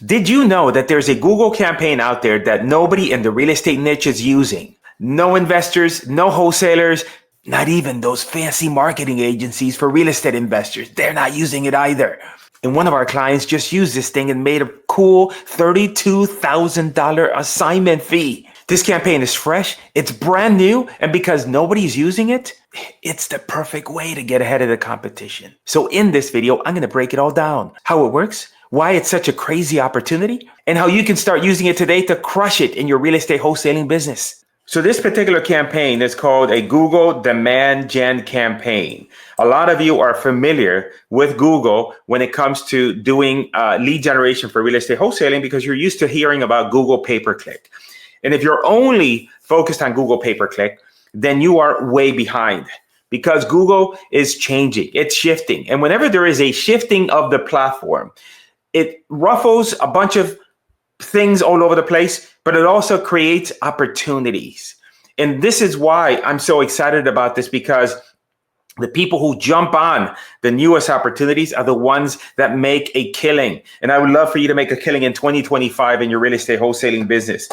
Did you know that there's a Google campaign out there that nobody in the real estate niche is using? No investors, no wholesalers, not even those fancy marketing agencies for real estate investors. They're not using it either. And one of our clients just used this thing and made a cool $32,000 assignment fee. This campaign is fresh, it's brand new, and because nobody's using it, it's the perfect way to get ahead of the competition. So in this video, I'm going to break it all down. How it works, why it's such a crazy opportunity, and how you can start using it today to crush it in your real estate wholesaling business. So this particular campaign is called a Google Demand Gen campaign. A lot of you are familiar with Google when it comes to doing lead generation for real estate wholesaling because you're used to hearing about Google pay-per-click. And if you're only focused on Google pay-per-click, then you are way behind because Google is changing, it's shifting. And whenever there is a shifting of the platform, it ruffles a bunch of things all over the place, but it also creates opportunities. And this is why I'm so excited about this, because the people who jump on the newest opportunities are the ones that make a killing. And I would love for you to make a killing in 2025 in your real estate wholesaling business.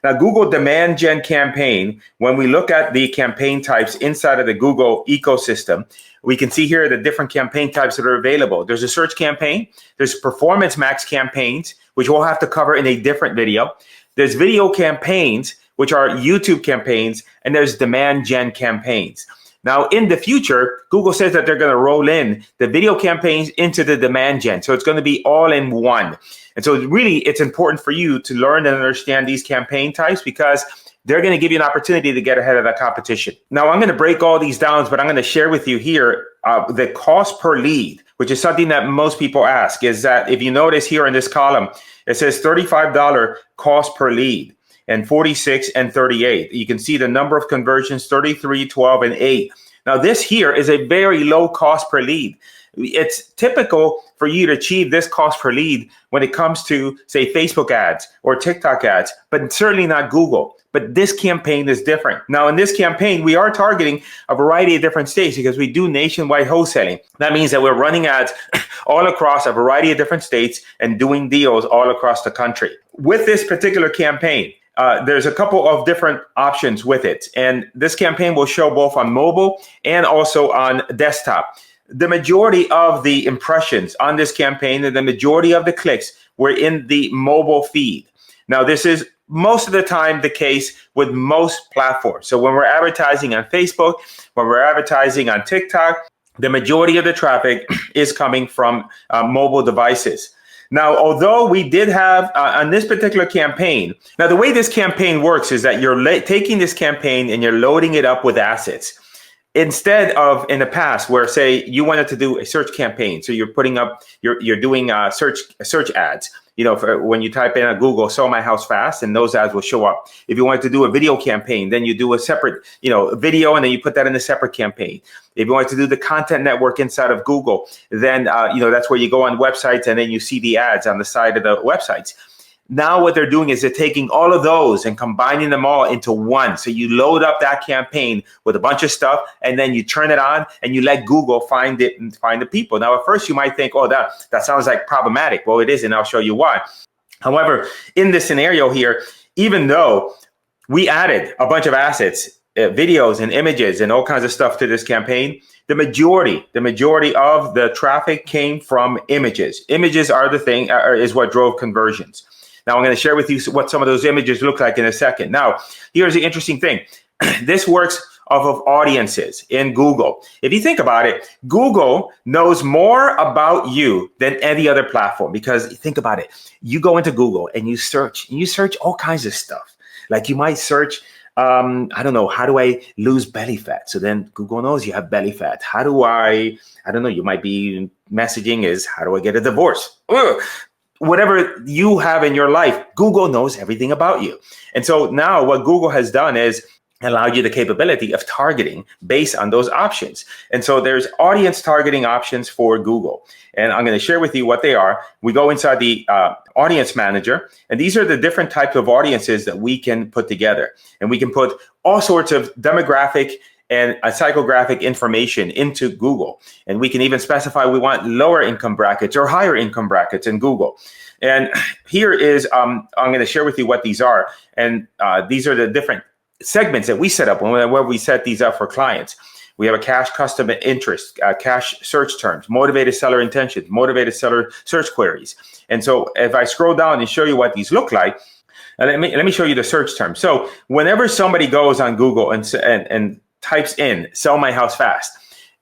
Now, Google Demand Gen campaign, when we look at the campaign types inside of the Google ecosystem, we can see here the different campaign types that are available. There's a search campaign, there's performance max campaigns, which we'll have to cover in a different video. There's video campaigns, which are YouTube campaigns, and there's demand gen campaigns. Now, in the future, Google says that they're going to roll in the video campaigns into the demand gen. So it's going to be all in one. And so really, it's important for you to learn and understand these campaign types because they're going to give you an opportunity to get ahead of the competition. Now, I'm going to break all these down, but I'm going to share with you here the cost per lead, which is something that most people ask, is that if you notice here in this column, it says $35 cost per lead and 46 and 38. You can see the number of conversions, 33, 12, and 8. Now, this here is a very low cost per lead. It's typical for you to achieve this cost per lead when it comes to, say, Facebook ads or TikTok ads, but certainly not Google. But this campaign is different. Now, in this campaign, we are targeting a variety of different states because we do nationwide wholesaling. That means that we're running ads all across a variety of different states and doing deals all across the country. With this particular campaign, there's a couple of different options with it. And this campaign will show both on mobile and also on desktop. The majority of the impressions on this campaign and the majority of the clicks were in the mobile feed. Now, this is most of the time the case with most platforms. So when we're advertising on Facebook, when we're advertising on TikTok, the majority of the traffic is coming from mobile devices. Now, although we did have on this particular campaign, now the way this campaign works is that you're taking this campaign and you're loading it up with assets. Instead of in the past where, say, you wanted to do a search campaign, so you're putting up, you're doing search ads, you know, for when you type in Google, sell my house fast, and those ads will show up. If you wanted to do a video campaign, then you do a separate, video, and then you put that in a separate campaign. If you wanted to do the content network inside of Google, then, that's where you go on websites and then you see the ads on the side of the websites. Now what they're doing is they're taking all of those and combining them all into one. So you load up that campaign with a bunch of stuff, and then you turn it on and you let Google find it and find the people. Now, at first you might think, oh, that sounds like problematic. Well, it is, and I'll show you why. However, in this scenario here, even though we added a bunch of assets, videos and images and all kinds of stuff to this campaign, the majority of the traffic came from images. Images are the thing, is what drove conversions. Now, I'm going to share with you what some of those images look like in a second. Now, here's the interesting thing. This works off of audiences in Google. If you think about it, Google knows more about you than any other platform, because think about it. You go into Google and you search all kinds of stuff. Like you might search, how do I lose belly fat? So then Google knows you have belly fat. You might be messaging is, how do I get a divorce? Ugh. Whatever you have in your life, Google knows everything about you. And so now what Google has done is allowed you the capability of targeting based on those options. And so there's audience targeting options for Google. And I'm going to share with you what they are. We go inside the audience manager, and these are the different types of audiences that we can put together. And we can put all sorts of demographic and a psychographic information into Google. And we can even specify we want lower income brackets or higher income brackets in Google. And here is, I'm going to share with you what these are. And these are the different segments that we set up when we set these up for clients. We have a cash customer interest, cash search terms, motivated seller intentions, motivated seller search queries. And so if I scroll down and show you what these look like, let me show you the search terms. So whenever somebody goes on Google and types in "sell my house fast,"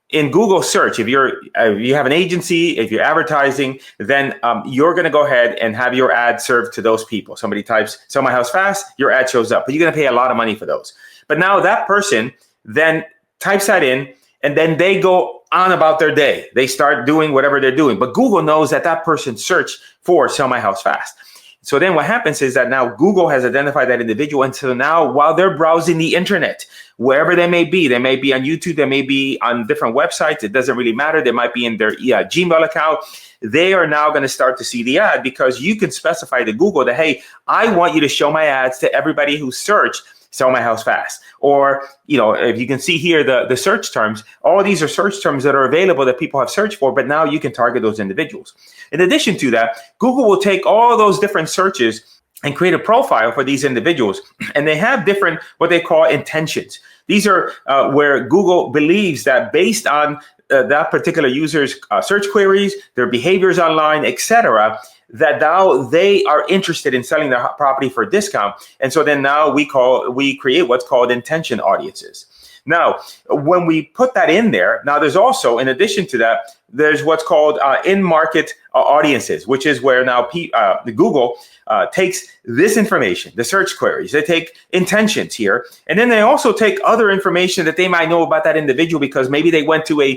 in Google search, if you have an agency, if you're advertising, then you're going to go ahead and have your ad served to those people. Somebody types "sell my house fast," your ad shows up, but you're going to pay a lot of money for those. But now that person then types that in, and then they go on about their day. They start doing whatever they're doing, but Google knows that that person searched for "sell my house fast." So then what happens is that now Google has identified that individual. And so now while they're browsing the internet, wherever they may be on YouTube, they may be on different websites. It doesn't really matter. They might be in their Gmail account. They are now going to start to see the ad because you can specify to Google that, hey, I want you to show my ads to everybody who searched "sell my house fast." Or, if you can see here, the search terms, all of these are search terms that are available that people have searched for, but now you can target those individuals. In addition to that, Google will take all those different searches and create a profile for these individuals. And they have different, what they call intentions. These are where Google believes that based on that particular user's search queries, their behaviors online, etc., that now they are interested in selling their property for a discount. And so then now we create what's called intention audiences. Now, when we put that in there, now there's also, in addition to that, there's what's called in-market audiences, which is where now Google takes this information, the search queries, they take intentions here, and then they also take other information that they might know about that individual because maybe they went to a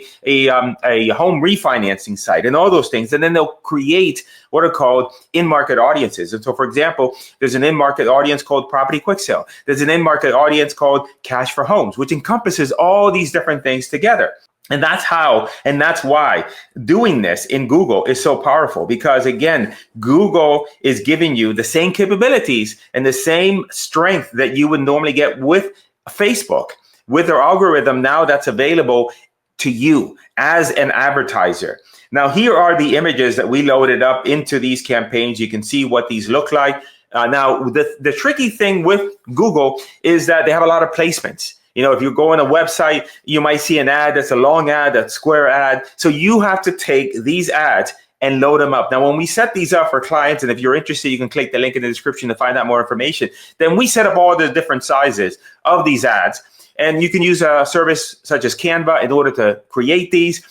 home refinancing site and all those things, and then they'll create what are called in-market audiences. And so, for example, there's an in-market audience called property quick sale. There's an in-market audience called cash for homes, which encompasses all these different things together. And that's how, and that's why doing this in Google is so powerful, because again, Google is giving you the same capabilities and the same strength that you would normally get with Facebook, with their algorithm now that's available to you as an advertiser. Now, here are the images that we loaded up into these campaigns. You can see what these look like. Now, the tricky thing with Google is that they have a lot of placements. If you go on a website, you might see an ad that's a long ad, that's square ad. So you have to take these ads and load them up. Now, when we set these up for clients, and if you're interested, you can click the link in the description to find out more information. Then we set up all the different sizes of these ads. And you can use a service such as Canva in order to create these.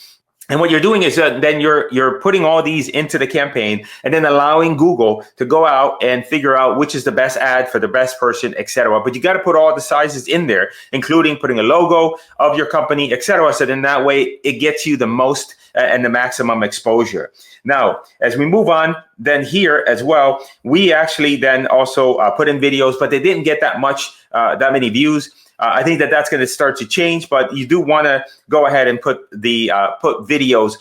And what you're doing is then you're putting all these into the campaign and then allowing Google to go out and figure out which is the best ad for the best person, etc. But you got to put all the sizes in there, including putting a logo of your company, etc. So then that way it gets you the most and the maximum exposure. Now, as we move on, then here as well, we actually then also put in videos, but they didn't get that many views. I think that's going to start to change, but you do want to go ahead and put videos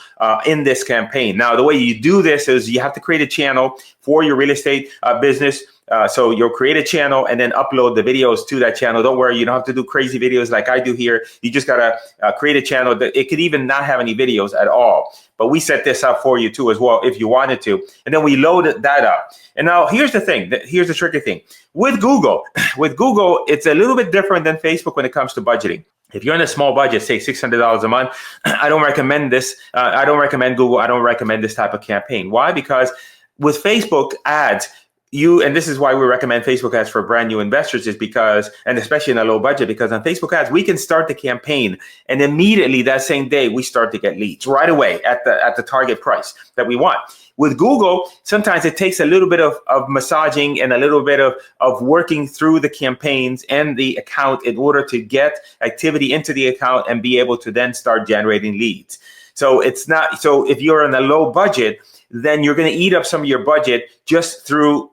in this campaign. Now, the way you do this is you have to create a channel for your real estate business. So you'll create a channel and then upload the videos to that channel. Don't worry, you don't have to do crazy videos like I do here. You just got to create a channel that it could even not have any videos at all. But we set this up for you too as well if you wanted to. And then we load that up. And now here's the thing. Here's the tricky thing. With Google, it's a little bit different than Facebook when it comes to budgeting. If you're in a small budget, say $600 a month, I don't recommend this. I don't recommend Google. I don't recommend this type of campaign. Why? Because with Facebook ads, and this is why we recommend Facebook ads for brand new investors, is because, and especially in a low budget, because on Facebook ads, we can start the campaign and immediately that same day we start to get leads right away at the target price that we want. With Google, sometimes it takes a little bit of massaging and a little bit of working through the campaigns and the account in order to get activity into the account and be able to then start generating leads. So if you're in a low budget, then you're going to eat up some of your budget just through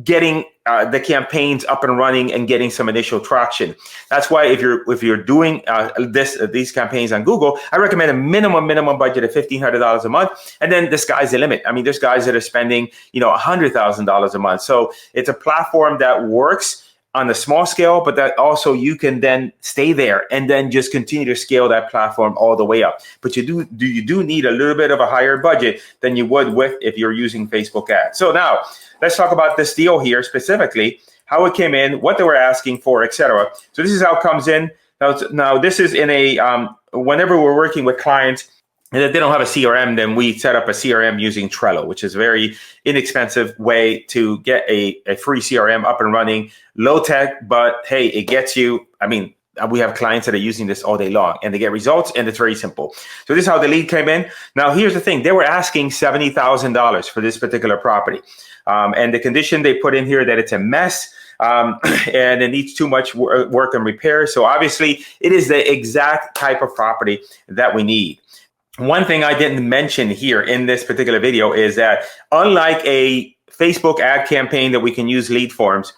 getting the campaigns up and running and getting some initial traction. That's why if you're doing these campaigns on Google, I recommend a minimum budget of $1,500 a month, and then the sky's the limit. I mean, there's guys that are spending $100,000 a month. So it's a platform that works on a small scale, but that also you can then stay there and then just continue to scale that platform all the way up. But you do need a little bit of a higher budget than you would with if you're using Facebook ads. So now let's talk about this deal here specifically, how it came in, what they were asking for, etc. So this is how it comes in. Now this is in a, whenever we're working with clients, and if they don't have a CRM, then we set up a CRM using Trello, which is a very inexpensive way to get a free CRM up and running, low tech, but hey, it gets you, I mean, we have clients that are using this all day long and they get results, and it's very simple. So this is how the lead came in. Now, here's the thing. They were asking $70,000 for this particular property. And the condition they put in here that it's a mess, and it needs too much work and repair. So obviously it is the exact type of property that we need. One thing I didn't mention here in this particular video is that unlike a Facebook ad campaign that we can use lead forms,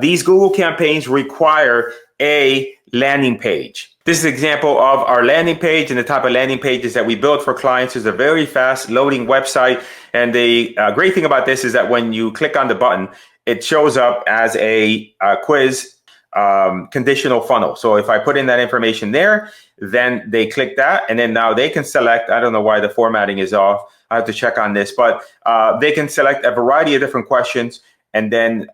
these Google campaigns require a landing page. This is an example of our landing page, and the type of landing pages that we build for clients is a very fast loading website. And the great thing about this is that when you click on the button, it shows up as a quiz conditional funnel. So if I put in that information there, then they click that, and then now they can select, I don't know why the formatting is off, I have to check on this, but they can select a variety of different questions, and then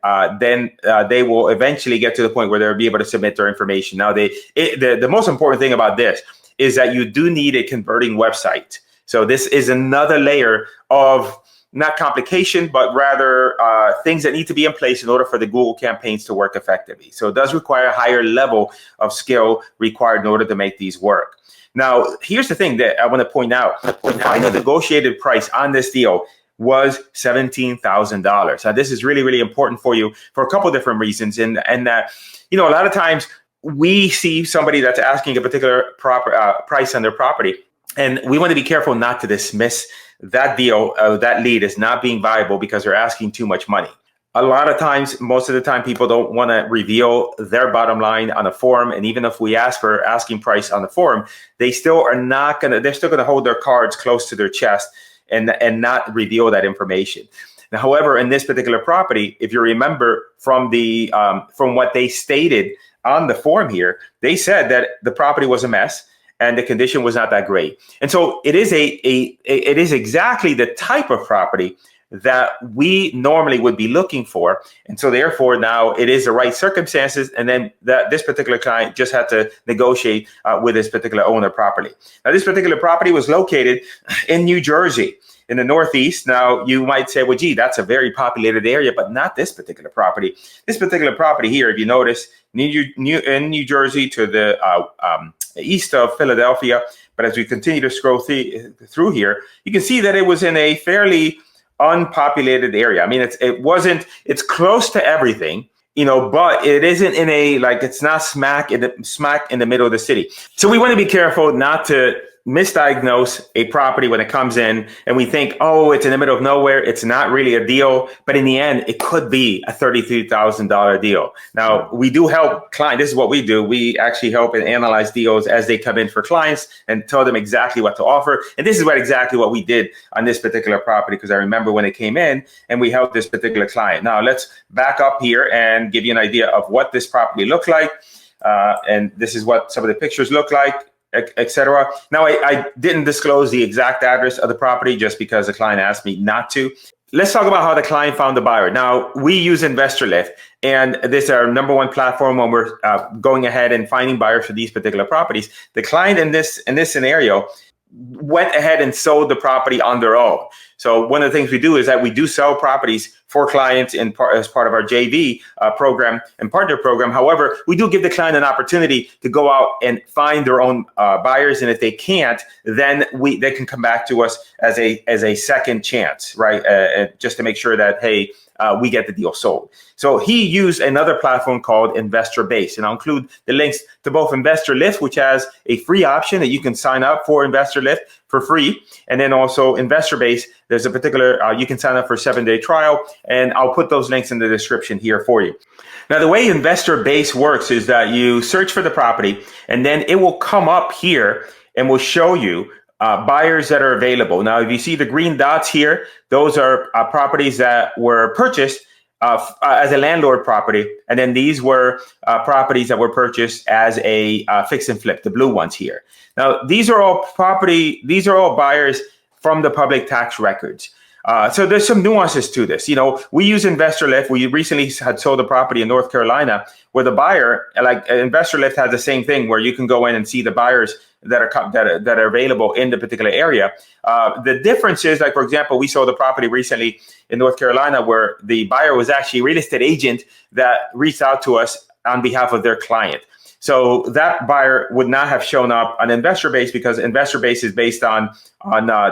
they will eventually get to the point where they'll be able to submit their information. Now, the most important thing about this is that you do need a converting website. So this is another layer of not complication, but rather things that need to be in place in order for the Google campaigns to work effectively. So it does require a higher level of skill required in order to make these work. Now, here's the thing that I want to point out. The final negotiated price on this deal was $17,000. Now, this is really, really important for you for a couple of different reasons. And that, a lot of times we see somebody that's asking a particular price on their property, and we want to be careful not to dismiss that deal, that lead is not being viable because they're asking too much money. A lot of times, most of the time, people don't want to reveal their bottom line on a form. And even if we ask for asking price on the form, they're still going to hold their cards close to their chest and not reveal that information. Now, however, in this particular property, if you remember from what they stated on the form here, they said that the property was a mess and the condition was not that great. And so it is it is exactly the type of property that we normally would be looking for. And so therefore now it is the right circumstances. And then this particular client just had to negotiate with this particular owner properly. Now, this particular property was located in New Jersey, in the Northeast. Now, you might say, well, gee, that's a very populated area, but not this particular property. This particular property here, if you notice, in New Jersey to the east of Philadelphia. But as we continue to scroll through here, you can see that it was in a fairly unpopulated area. I mean, it's close to everything, but it isn't it's not smack in the middle of the city. So we want to be careful not to misdiagnose a property when it comes in and we think, oh, it's in the middle of nowhere, it's not really a deal, but in the end it could be a $33,000 deal. Now, we do help clients. This is what we do. We actually help and analyze deals as they come in for clients and tell them exactly what to offer. And this is exactly what we did on this particular property, because I remember when it came in and we helped this particular client. Now, let's back up here and give you an idea of what this property looked like. And this is what some of the pictures look like, etc. Now, I didn't disclose the exact address of the property just because the client asked me not to. Let's talk about how the client found the buyer. Now, we use InvestorLift, and this is our number one platform when we're going ahead and finding buyers for these particular properties. The client in this scenario went ahead and sold the property on their own. So one of the things we do is that we do sell properties for clients as part of our JV program and partner program. However, we do give the client an opportunity to go out and find their own buyers. And if they can't, then they can come back to us as a second chance, right? Just to make sure that, hey, we get the deal sold. So he used another platform called InvestorBase, and I'll include the links to both InvestorLift, which has a free option that you can sign up for InvestorLift for free, and then also InvestorBase. There's a particular you can sign up for a 7-day trial, and I'll put those links in the description here for you. Now, the way InvestorBase works is that you search for the property, and then it will come up here and will show you buyers that are available. Now, if you see the green dots here, those are properties that were purchased as a landlord property, and then these were properties that were purchased as a fix and flip, the blue ones here. Now, these are all buyers from the public tax records. So there's some nuances to this. You know, we use Investor Lift. We recently had sold a property in North Carolina where the buyer, like Investor Lift, has the same thing where you can go in and see the buyers that are available in the particular area. The difference is, like, for example, we sold a property recently in North Carolina where the buyer was actually a real estate agent that reached out to us on behalf of their client. So that buyer would not have shown up on Investor Base because Investor Base is based on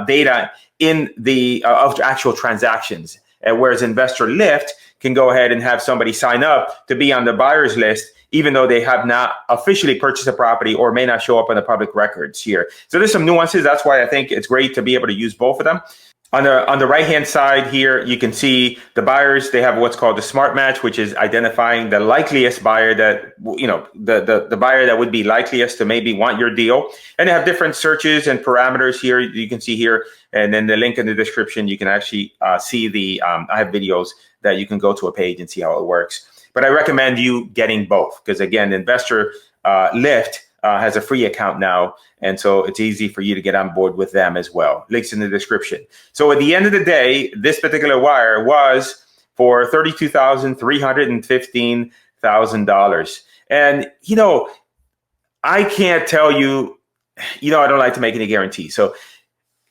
data in the of actual transactions, whereas Investor Lift can go ahead and have somebody sign up to be on the buyer's list, even though they have not officially purchased a property or may not show up in the public records here. So there's some nuances. That's why I think it's great to be able to use both of them. On the right-hand side here, you can see the buyers. They have what's called the smart match, which is identifying the likeliest buyer that, you know, the buyer that would be likeliest to maybe want your deal. And they have different searches and parameters here. You can see here, and then the link in the description, you can actually see the, I have videos that you can go to a page and see how it works. But I recommend you getting both because, again, Investor Lift has a free account now. And so it's easy for you to get on board with them as well. Links in the description. So at the end of the day, this particular wire was for $32,315,000. And, you know, I can't tell you, you know, I don't like to make any guarantees. So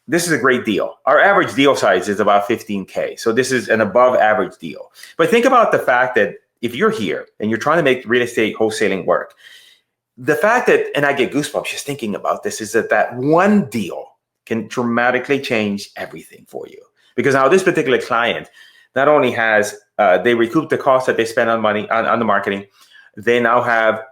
this is a great deal. Our average deal size is about 15K. So this is an above average deal. But think about the fact that if you're here and you're trying to make real estate wholesaling work, the fact that, and I get goosebumps just thinking about this, is that one deal can dramatically change everything for you. Because now this particular client not only has, they recoup the cost that they spend on money, on the marketing, they now have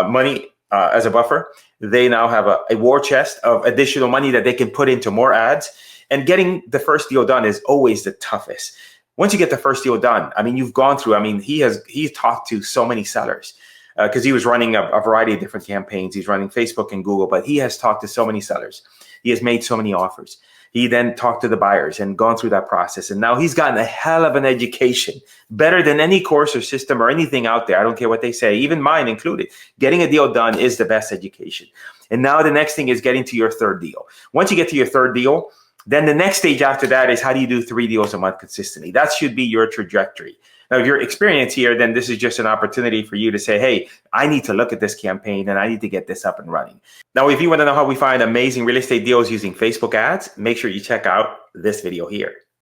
money as a buffer. They now have a war chest of additional money that they can put into more ads. And getting the first deal done is always the toughest. Once you get the first deal done, I mean, you've gone through, I mean, he's talked to so many sellers. Because he was running a variety of different campaigns. He's running Facebook and Google, but he has talked to so many sellers. He has made so many offers. He then talked to the buyers and gone through that process. And now he's gotten a hell of an education, better than any course or system or anything out there. I don't care what they say, even mine included. Getting a deal done is the best education. And now the next thing is getting to your third deal. Once you get to your third deal, then the next stage after that is how do you do 3 deals a month consistently? That should be your trajectory. Now, if you're experienced here, then this is just an opportunity for you to say, hey, I need to look at this campaign and I need to get this up and running. Now, if you want to know how we find amazing real estate deals using Facebook ads, make sure you check out this video here.